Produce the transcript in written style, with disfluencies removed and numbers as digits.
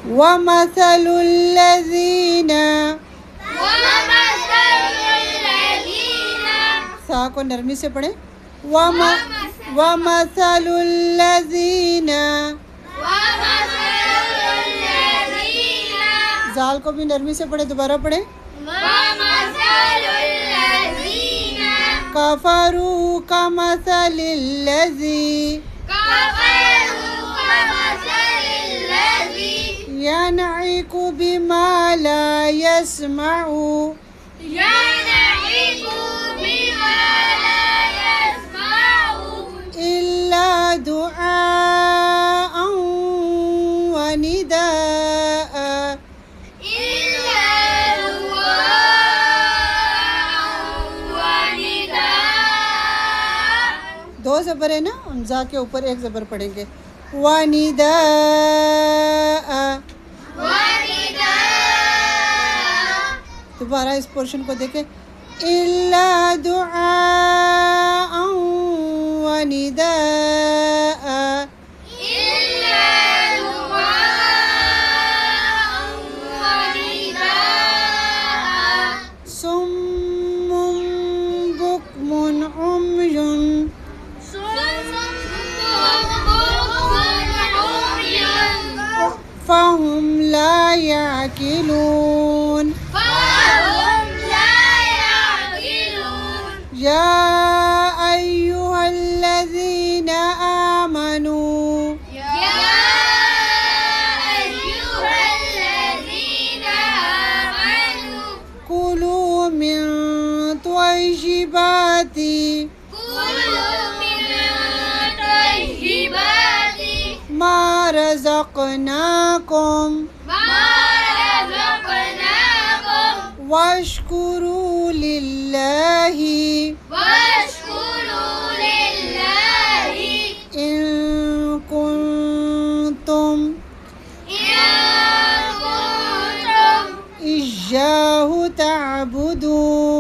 ومثل الذين सा को नरमी से पढ़े वमثل الذين जाल को भी नरमी से पढ़े दोबारा पढ़े कफरू कमثل الذي ينعق بما لا يسمع إلا دعاء ونداء दो ज़बर है ना, जा के ऊपर एक ज़बर पढ़ेंगे वनिदाअ। दोबारा इस पोर्शन को देखें इल्ला दुआअ वनिदाअ। सुम्मुन बुक्मुन उम्युन فهم لا يعقلون يا أيها الذين آمنوا كلوا من طيبات ما رزقناكم واشكروا لله إن كنتم إياه تعبدون